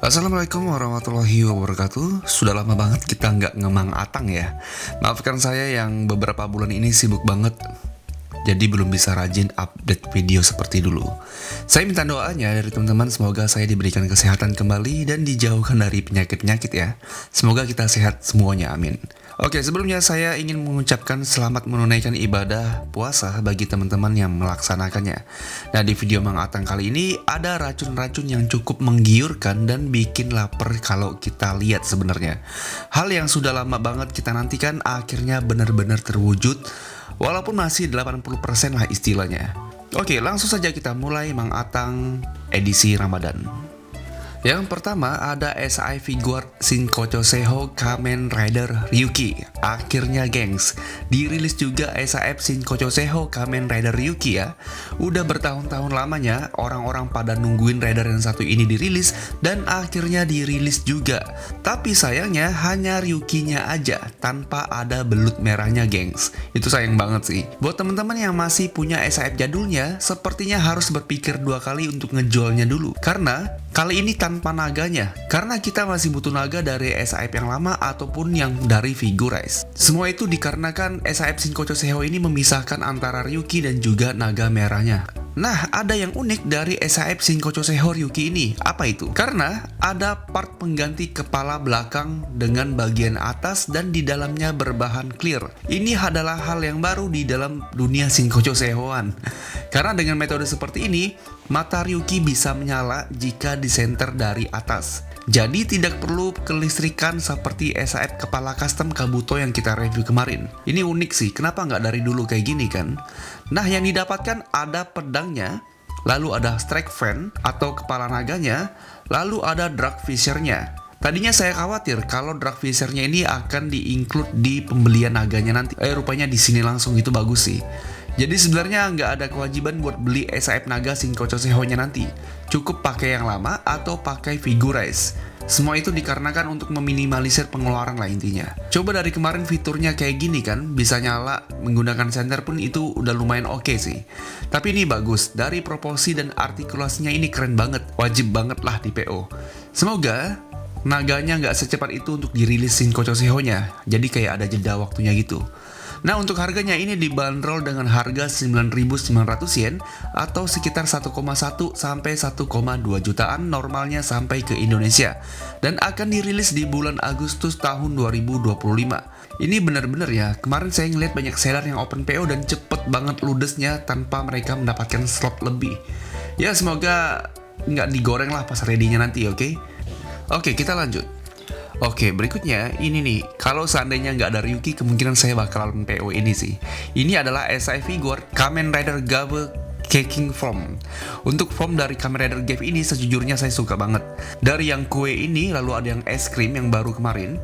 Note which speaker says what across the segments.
Speaker 1: Assalamualaikum warahmatullahi wabarakatuh. Sudah lama banget kita nggak ngemang Atang ya. Maafkan saya yang beberapa bulan ini sibuk banget, jadi belum bisa rajin update video seperti dulu. Saya minta doanya dari teman-teman, semoga saya diberikan kesehatan kembali dan dijauhkan dari penyakit-penyakit ya. Semoga kita sehat semuanya, amin. Oke, sebelumnya saya ingin mengucapkan selamat menunaikan ibadah puasa bagi teman-teman yang melaksanakannya. Nah, di video Mang Atang kali ini ada racun-racun yang cukup menggiurkan dan bikin lapar kalau kita lihat sebenarnya. Hal yang sudah lama banget kita nantikan akhirnya benar-benar terwujud, walaupun masih 80% lah istilahnya. Oke, langsung saja kita mulai Mang Atang edisi Ramadan. Yang pertama ada SI figure Shinkocho Seho Kamen Rider Ryuki. Akhirnya gengs, dirilis juga SAF Shinkocho Seho Kamen Rider Ryuki ya. Udah bertahun-tahun lamanya orang-orang pada nungguin rider yang satu ini dirilis, dan akhirnya dirilis juga. Tapi sayangnya hanya Ryukinya aja tanpa ada belut merahnya gengs. Itu sayang banget sih. Buat teman-teman yang masih punya SAF jadulnya, sepertinya harus berpikir dua kali untuk ngejualnya dulu. Karena kali ini tanpa naganya, karena kita masih butuh naga dari SAF yang lama ataupun yang dari Figurize. Semua itu dikarenakan SAF Shinkocho Seho ini memisahkan antara Ryuki dan juga naga merahnya. Nah, ada yang unik dari SAF Shinkocho Seho Ryuki ini. Apa itu? Karena ada part pengganti kepala belakang dengan bagian atas dan di dalamnya berbahan clear. Ini adalah hal yang baru di dalam dunia Shinkocho Sehoan. Karena dengan metode seperti ini, mata Ryuki bisa menyala jika disenter dari atas. Jadi tidak perlu kelistrikan seperti SAF kepala custom Kabuto yang kita review kemarin. Ini unik sih, kenapa nggak dari dulu kayak gini kan? Nah, yang didapatkan ada pedangnya, lalu ada strike fan atau kepala naganya, lalu ada drag fishernya. Tadinya saya khawatir kalau drag fishernya ini akan di-include di pembelian naganya nanti. Rupanya di sini langsung, itu bagus sih. Jadi sebenarnya nggak ada kewajiban buat beli SAF naga Shinkocho Seho-nya nanti. Cukup pakai yang lama atau pakai Figurize. Semua itu dikarenakan untuk meminimalisir pengeluaran lah intinya. Coba dari kemarin fiturnya kayak gini kan, bisa nyala menggunakan senter pun itu udah lumayan oke sih. Tapi ini bagus, dari proporsi dan artikulasinya ini keren banget. Wajib banget lah di PO. Semoga naganya nggak secepat itu untuk dirilis Shinkocho Seho-nya. Jadi kayak ada jeda waktunya gitu. Nah, untuk harganya ini dibanderol dengan harga 9.900 yen atau sekitar 1,1 sampai 1,2 jutaan normalnya sampai ke Indonesia, dan akan dirilis di bulan Agustus tahun 2025. Ini bener-bener ya, kemarin saya ngeliat banyak seller yang open PO dan cepet banget ludesnya tanpa mereka mendapatkan slot lebih. Ya, semoga nggak digoreng lah pas ready-nya nanti, oke? Oke, kita lanjut. Oke, berikutnya ini nih. Kalau seandainya nggak ada Ryuki, kemungkinan saya bakalan PO ini sih. Ini adalah SI figure Kamen Rider Gave Caking Form. Untuk form dari Kamen Rider Gave ini sejujurnya saya suka banget. Dari yang kue ini, lalu ada yang es krim yang baru kemarin.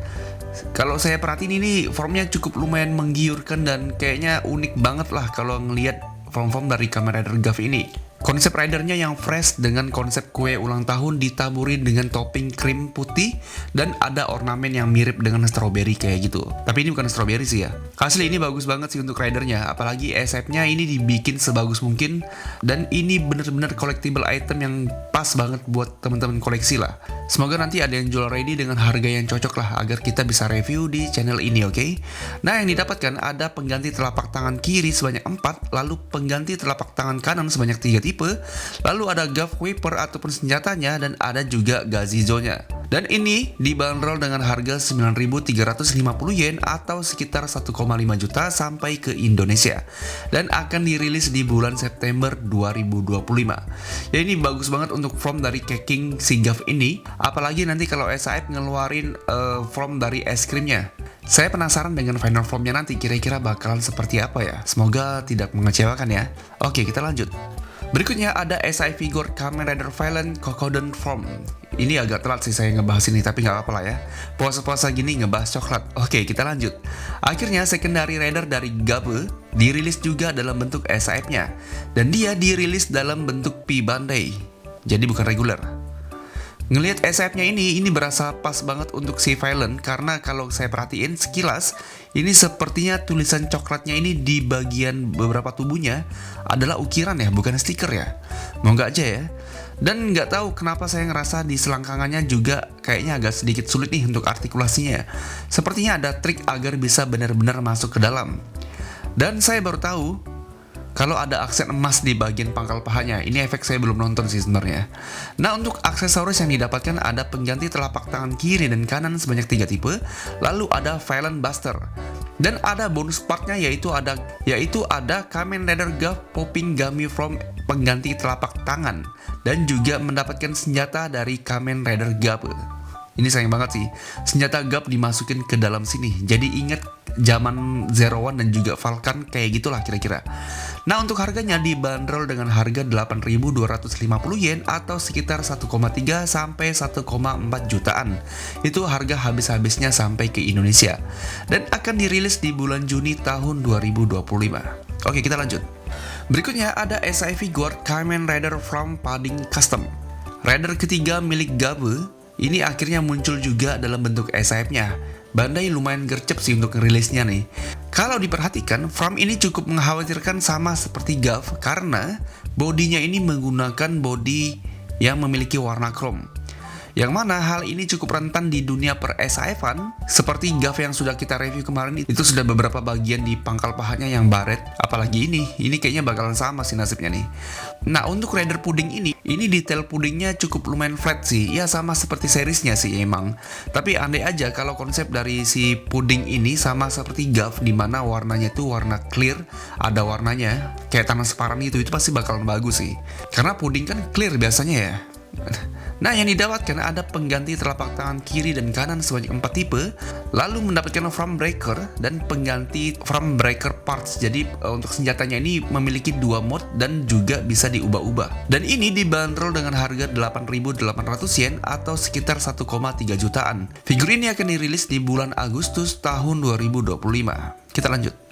Speaker 1: Kalau saya perhatiin ini formnya cukup lumayan menggiurkan dan kayaknya unik banget lah kalau ngelihat form-form dari Kamen Rider Gave ini. Konsep ridernya yang fresh dengan konsep kue ulang tahun ditaburin dengan topping krim putih dan ada ornamen yang mirip dengan strawberry kayak gitu. Tapi ini bukan strawberry sih ya. Asli ini bagus banget sih untuk ridernya, apalagi SF-nya ini dibikin sebagus mungkin dan ini bener-bener collectible item yang pas banget buat teman-teman koleksi lah. Semoga nanti ada yang jual ready dengan harga yang cocok lah agar kita bisa review di channel ini, oke? Nah, yang didapatkan ada pengganti telapak tangan kiri sebanyak 4, lalu pengganti telapak tangan kanan sebanyak 3 tipe, lalu ada Gav Wiper ataupun senjatanya, dan ada juga Gazizo-nya. Dan ini dibanderol dengan harga 9.350 yen atau sekitar 1,5 juta sampai ke Indonesia, dan akan dirilis di bulan September 2025. Ya, ini bagus banget untuk form dari Caking si Gav ini, apalagi nanti kalau SAF ngeluarin form dari es krimnya. Saya penasaran dengan final formnya nanti kira-kira bakalan seperti apa ya. Semoga tidak mengecewakan ya. Oke, kita lanjut. Berikutnya ada SI figure Kamen Rider Violent Cocodon Form. Ini agak telat sih saya ngebahas ini, tapi nggak apa-apa lah ya. Puasa-puasa gini ngebahas coklat. Oke, kita lanjut. Akhirnya secondary rider dari Gabe dirilis juga dalam bentuk SAF-nya. Dan dia dirilis dalam bentuk P-Bandai. Jadi bukan regular. Ngelihat SF-nya ini berasa pas banget untuk si Violent, karena kalau saya perhatiin sekilas, ini sepertinya tulisan coklatnya ini di bagian beberapa tubuhnya adalah ukiran ya, bukan stiker ya. Mau nggak aja ya. Dan nggak tahu kenapa saya ngerasa di selangkangannya juga kayaknya agak sedikit sulit nih untuk artikulasinya. Sepertinya ada trik agar bisa benar-benar masuk ke dalam. Dan saya baru tahu kalau ada aksen emas di bagian pangkal pahanya. Ini efek saya belum nonton sih sebenarnya. Nah, untuk aksesoris yang didapatkan ada pengganti telapak tangan kiri dan kanan sebanyak 3 tipe. Lalu ada Violent Buster. Dan ada bonus partnya yaitu ada Kamen Rider Guff Popping Gummy from pengganti telapak tangan. Dan juga mendapatkan senjata dari Kamen Rider Guff. Ini sayang banget sih, senjata Guff dimasukin ke dalam sini. Jadi ingat zaman Zero One dan juga Falcon kayak gitulah kira-kira. Nah, untuk harganya dibanderol dengan harga 8.250 yen atau sekitar 1,3 sampai 1,4 jutaan. Itu harga habis-habisnya sampai ke Indonesia. Dan akan dirilis di bulan Juni tahun 2025. Oke, kita lanjut. Berikutnya ada SI figure Kamen Rider from Padding Custom. Rider ketiga milik Gabe ini akhirnya muncul juga dalam bentuk SIF-nya. Bandai lumayan gercep sih untuk rilisnya nih. Kalau diperhatikan, From ini cukup mengkhawatirkan sama seperti Guff karena bodinya ini menggunakan body yang memiliki warna chrome. Yang mana hal ini cukup rentan di dunia per SIF-an. Seperti Guff yang sudah kita review kemarin, itu sudah beberapa bagian di pangkal pahanya yang baret. Apalagi ini kayaknya bakalan sama sih nasibnya nih. Nah, untuk Rider Pudding ini detail pudingnya cukup lumayan flat sih. Ya sama seperti seriesnya sih emang. Tapi andai aja kalau konsep dari si puding ini sama seperti Guff, dimana warnanya itu warna clear, ada warnanya kayak transparan itu pasti bakalan bagus sih. Karena puding kan clear biasanya ya. Nah, yang didapatkan ada pengganti telapak tangan kiri dan kanan sebanyak 4 tipe, lalu mendapatkan frame breaker dan pengganti frame breaker parts. Jadi untuk senjatanya ini memiliki 2 mode dan juga bisa diubah-ubah. Dan ini dibanderol dengan harga 8.800 yen atau sekitar 1,3 jutaan. Figur ini akan dirilis di bulan Agustus tahun 2025. Kita lanjut.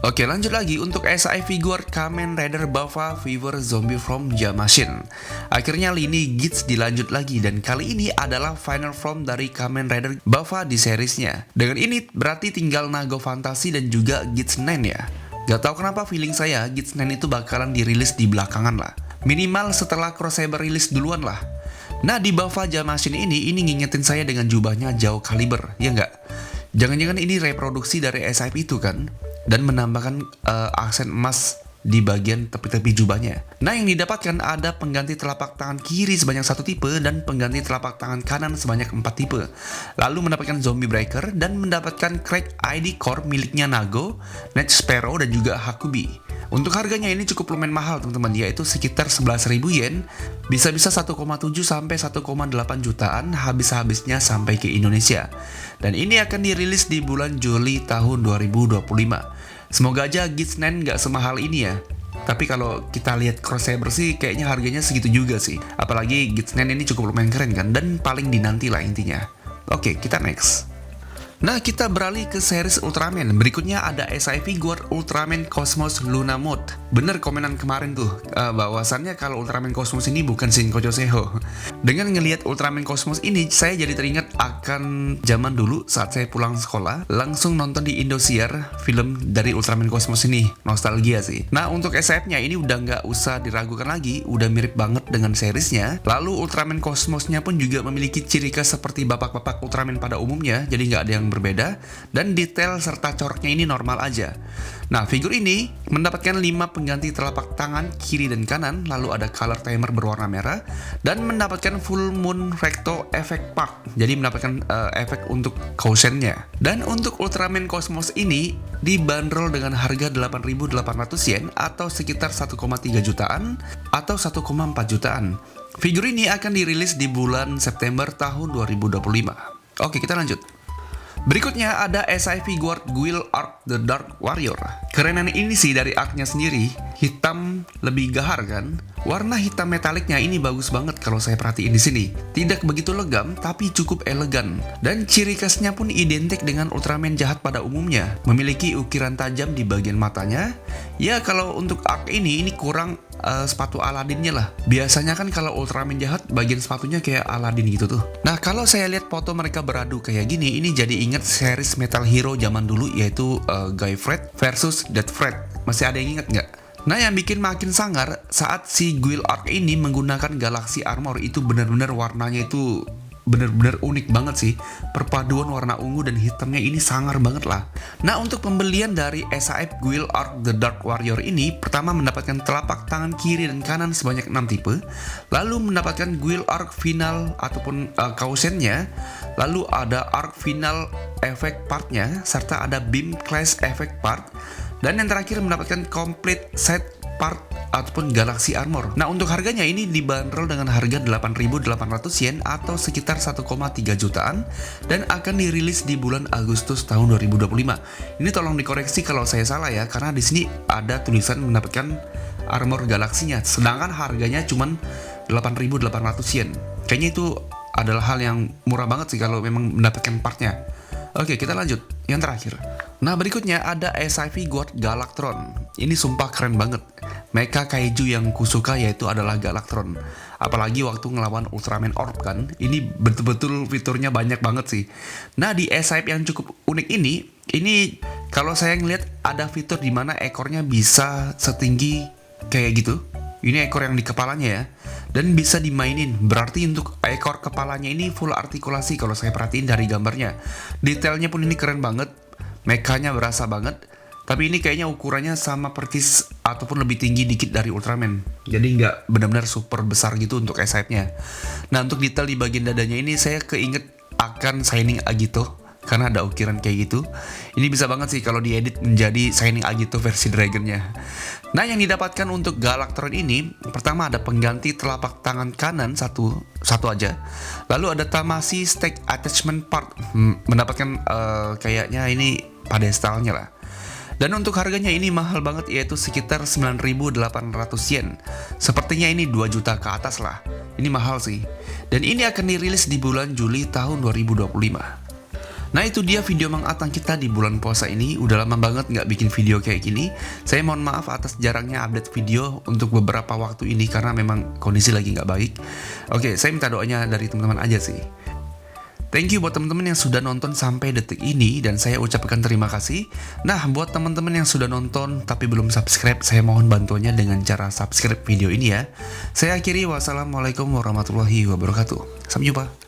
Speaker 1: Oke, lanjut lagi untuk SI figure Kamen Rider Buffa Fever Zombie from Jamashin. Akhirnya lini Geats dilanjut lagi dan kali ini adalah final form dari Kamen Rider Buffa di seriesnya. Dengan ini berarti tinggal Nago Fantasi dan juga Geats 9 ya. Gak tau kenapa feeling saya Geats 9 itu bakalan dirilis di belakangan lah. Minimal setelah Crosshaber rilis duluan lah. Nah, di Buffa Jamashin ini ngingetin saya dengan jubahnya jauh kaliber, ya nggak? Jangan-jangan ini reproduksi dari SIF itu kan? Dan menambahkan aksen emas di bagian tepi-tepi jubahnya. Nah, yang didapatkan ada pengganti telapak tangan kiri sebanyak 1 tipe dan pengganti telapak tangan kanan sebanyak 4 tipe. Lalu mendapatkan Zombie Breaker dan mendapatkan Crack ID Core miliknya Nago, Net Sparrow dan juga Hakubi. Untuk harganya ini cukup lumayan mahal teman-teman, yaitu sekitar 11.000 yen, bisa-bisa 1,7 sampai 1,8 jutaan habis-habisnya sampai ke Indonesia. Dan ini akan dirilis di bulan Juli tahun 2025. Semoga aja Geats 9 nggak semahal ini ya. Tapi kalau kita lihat Crosshaber sih kayaknya harganya segitu juga sih. Apalagi Geats 9 ini cukup lumayan keren kan, dan paling dinanti lah intinya. Oke, kita next. Nah, kita beralih ke series Ultraman. Berikutnya ada SI figure Ultraman Cosmos Luna Mode. Bener komenan kemarin tuh, bahwasannya kalau Ultraman Cosmos ini bukan Shinko Joseho. Dengan ngelihat Ultraman Cosmos ini, saya jadi teringat akan zaman dulu saat saya pulang sekolah, langsung nonton di Indosiar film dari Ultraman Cosmos ini. Nostalgia sih. Nah, untuk SIF-nya ini udah nggak usah diragukan lagi, udah mirip banget dengan seriesnya. Lalu Ultraman Cosmos-nya pun juga memiliki ciri khas seperti bapak-bapak Ultraman pada umumnya, jadi nggak ada yang berbeda, dan detail serta coraknya ini normal aja. Nah, figur ini mendapatkan 5 pengganti telapak tangan kiri dan kanan, lalu ada color timer berwarna merah, dan mendapatkan full moon recto effect pack, jadi mendapatkan efek untuk cautionnya. Dan untuk Ultraman Cosmos ini dibanderol dengan harga 8.800 yen atau sekitar 1,3 jutaan atau 1,4 jutaan. Figur ini akan dirilis di bulan September tahun 2025. Oke, kita lanjut. Berikutnya ada SI figure Guile Arc The Dark Warrior. Kerenan ini sih dari artnya sendiri, hitam lebih gahar kan? Warna hitam metaliknya ini bagus banget kalau saya perhatiin di sini. Tidak begitu legam, tapi cukup elegan. Dan ciri khasnya pun identik dengan Ultraman jahat pada umumnya. Memiliki ukiran tajam di bagian matanya. Ya, kalau untuk arc ini kurang sepatu Aladdinnya lah. Biasanya kan kalau Ultraman jahat, bagian sepatunya kayak Aladdin gitu tuh. Nah, kalau saya lihat foto mereka beradu kayak gini, ini jadi inget series Metal Hero zaman dulu, yaitu Guy Fred versus Death Fred. Masih ada yang inget nggak? Nah, yang bikin makin sangar saat si Guild Arc ini menggunakan Galaxy Armor itu benar-benar warnanya itu benar-benar unik banget sih. Perpaduan warna ungu dan hitamnya ini sangar banget lah. Nah, untuk pembelian dari SAF Guild Arc The Dark Warrior ini, pertama mendapatkan telapak tangan kiri dan kanan sebanyak 6 tipe, lalu mendapatkan Guild Arc Final ataupun Causennya, lalu ada Arc Final Effect Partnya, serta ada Beam Clash Effect Part, dan yang terakhir mendapatkan complete set part ataupun Galaxy Armor. Nah, untuk harganya ini dibanderol dengan harga 8.800 yen atau sekitar 1,3 jutaan dan akan dirilis di bulan Agustus tahun 2025. Ini tolong dikoreksi kalau saya salah ya, karena di sini ada tulisan mendapatkan armor galaksinya, sedangkan harganya cuma 8.800 yen. Kayaknya itu adalah hal yang murah banget sih kalau memang mendapatkan partnya. Oke, kita lanjut. Yang terakhir. Nah, berikutnya ada SIV God Galactron. Ini sumpah keren banget. Mecha kaiju yang kusuka yaitu adalah Galactron. Apalagi waktu ngelawan Ultraman Orb kan. Ini betul-betul fiturnya banyak banget sih. Nah, di SIV yang cukup unik ini kalau saya ngeliat ada fitur di mana ekornya bisa setinggi kayak gitu. Ini ekor yang di kepalanya ya. Dan bisa dimainin. Berarti untuk ekor kepalanya ini full artikulasi kalau saya perhatiin dari gambarnya. Detailnya pun ini keren banget. Mekanya berasa banget. Tapi ini kayaknya ukurannya sama persis ataupun lebih tinggi dikit dari Ultraman. Jadi nggak benar-benar super besar gitu untuk SIF-nya. Nah, untuk detail di bagian dadanya ini saya keinget akan Shining Agito. Karena ada ukiran kayak gitu. Ini bisa banget sih kalau diedit menjadi Shining Agito versi Dragonnya. Nah, yang didapatkan untuk Galactron ini, pertama ada pengganti telapak tangan kanan satu aja. Lalu ada Tamashii Stake Attachment Part, mendapatkan kayaknya ini pedestalnya lah. Dan untuk harganya ini mahal banget, yaitu sekitar 9.800 yen. Sepertinya ini 2 juta ke atas lah. Ini mahal sih. Dan ini akan dirilis di bulan Juli tahun 2025. Nah, itu dia video Mang Atang kita di bulan puasa ini. Udah lama banget nggak bikin video kayak gini. Saya mohon maaf atas jarangnya update video untuk beberapa waktu ini karena memang kondisi lagi nggak baik. Oke, saya minta doanya dari teman-teman aja sih. Thank you buat teman-teman yang sudah nonton sampai detik ini dan saya ucapkan terima kasih. Nah, buat teman-teman yang sudah nonton tapi belum subscribe, saya mohon bantuannya dengan cara subscribe video ini ya. Saya akhiri, wassalamualaikum warahmatullahi wabarakatuh. Sampai jumpa.